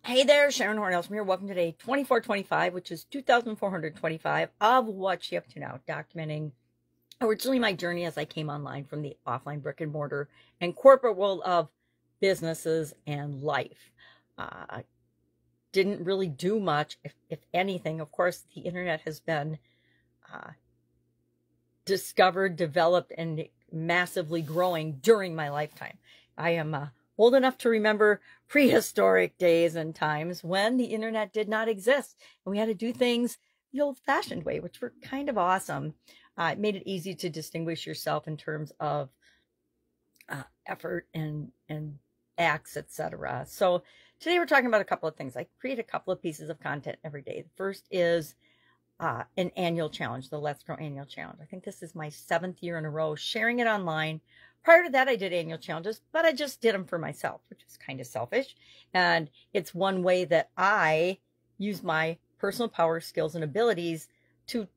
Hey there, Sharon Horne-Ellstrom here. Welcome to day 2425, which is 2,425 of What's She Up To Now, documenting originally my journey as I came online from the offline brick and mortar and corporate world of businesses and life. Didn't really do much, if anything. Of course, the internet has been discovered, developed, and massively growing during my lifetime. I am old enough to remember prehistoric days and times when the internet did not exist and we had to do things the old-fashioned way, which were kind of awesome. It made it easy to distinguish yourself in terms of effort and acts, etc. So today we're talking about a couple of things. I create a couple of pieces of content every day. The first is an annual challenge, the Let's Grow annual challenge. I think this is my 7th year in a row sharing it online. Prior to that, I did annual challenges, but I just did them for myself, which is kind of selfish. And it's one way that I use my personal power, skills, and abilities to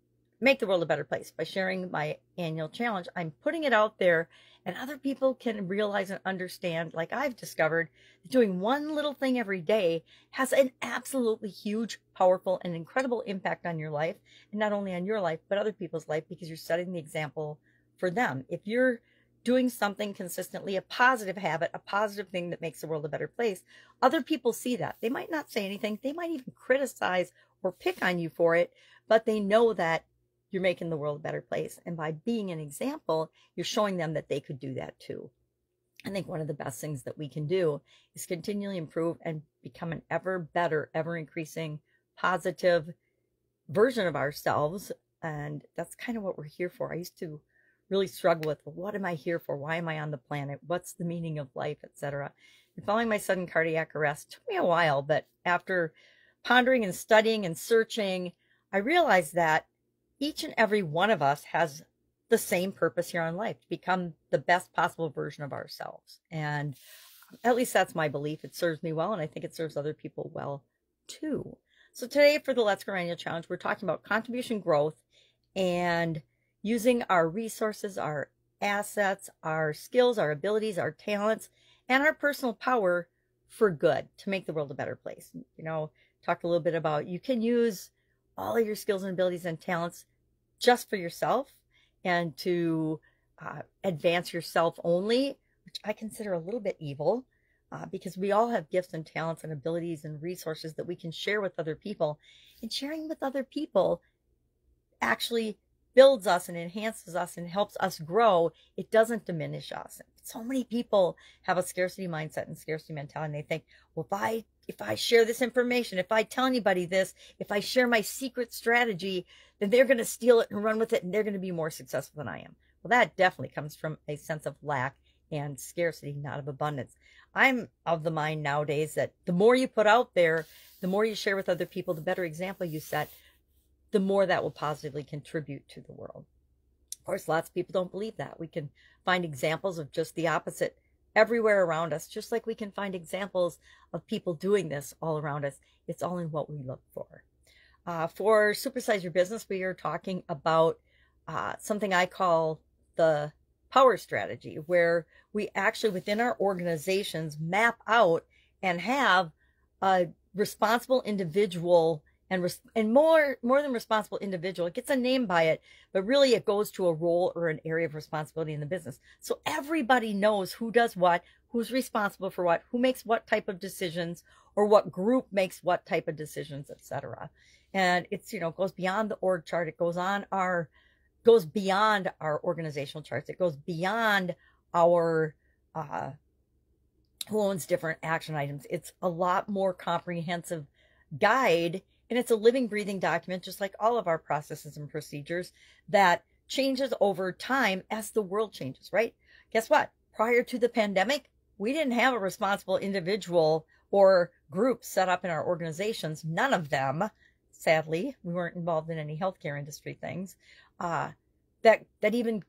make the world a better place. By sharing my annual challenge, I'm putting it out there and other people can realize and understand, like I've discovered, that doing one little thing every day has an absolutely huge, powerful, and incredible impact on your life. And not only on your life, but other people's life, because you're setting the example for them. If you're doing something consistently, a positive habit, a positive thing that makes the world a better place, other people see that. They might not say anything. They might even criticize or pick on you for it, but they know that you're making the world a better place. And by being an example, you're showing them that they could do that too. I think one of the best things that we can do is continually improve and become an ever better, ever increasing, positive version of ourselves. And that's kind of what we're here for. I used to really struggle with, well, what am I here for? Why am I on the planet? What's the meaning of life, etc. And following my sudden cardiac arrest took me a while, but after pondering and studying and searching, I realized that each and every one of us has the same purpose here on life, to become the best possible version of ourselves. And at least that's my belief. It serves me well, and I think it serves other people well too. So today for the Let's Grow Annual Challenge, we're talking about contribution growth and using our resources, our assets, our skills, our abilities, our talents, and our personal power for good to make the world a better place. You know, talked a little bit about you can use all of your skills and abilities and talents just for yourself and to advance yourself only, which I consider a little bit evil, because we all have gifts and talents and abilities and resources that we can share with other people. And sharing with other people actually builds us and enhances us and helps us grow. It doesn't diminish us. So many people have a scarcity mindset and scarcity mentality, and they think, well, if I share this information, if I tell anybody this, if I share my secret strategy, then they're going to steal it and run with it, and they're going to be more successful than I am. Well, that definitely comes from a sense of lack and scarcity, not of abundance. I'm of the mind nowadays that the more you put out there, the more you share with other people, the better example you set, the more that will positively contribute to the world. Of course, lots of people don't believe that. We can find examples of just the opposite everywhere around us, just like we can find examples of people doing this all around us. It's all in what we look for. For Supersize Your Business, we are talking about something I call the power strategy, where we actually within our organizations map out and have a responsible individual and more than responsible individual. It gets a name by it, but really it goes to a role or an area of responsibility in the business. So everybody knows who does what, who's responsible for what, who makes what type of decisions, or what group makes what type of decisions, etc. And it's, you know, goes beyond the org chart. It goes beyond our organizational charts. It goes beyond our who owns different action items. It's a lot more comprehensive guide. And it's a living, breathing document, just like all of our processes and procedures, that changes over time as the world changes, right? Guess what? Prior to the pandemic, we didn't have a responsible individual or group set up in our organizations. None of them, sadly, we weren't involved in any healthcare industry things, that even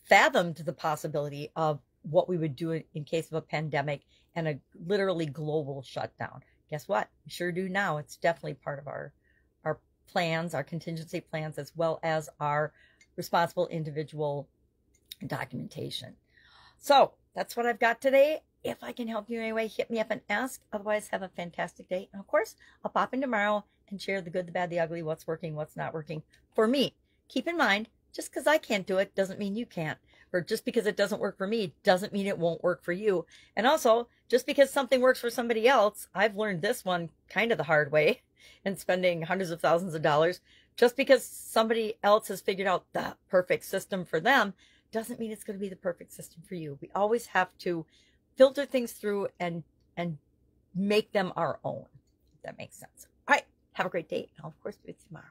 fathomed the possibility of what we would do in case of a pandemic and a literally global shutdown. Guess what? We sure do now. It's definitely part of our plans, our contingency plans, as well as our responsible individual documentation. So that's what I've got today. If I can help you in any way, hit me up and ask. Otherwise, have a fantastic day. And of course, I'll pop in tomorrow and share the good, the bad, the ugly, what's working, what's not working for me. Keep in mind, just because I can't do it doesn't mean you can't. Or just because it doesn't work for me doesn't mean it won't work for you. And also, just because something works for somebody else, I've learned this one kind of the hard way and spending hundreds of thousands of dollars. Just because somebody else has figured out the perfect system for them doesn't mean it's going to be the perfect system for you. We always have to filter things through and make them our own, if that makes sense. All right, have a great day. And I'll, of course, do it tomorrow.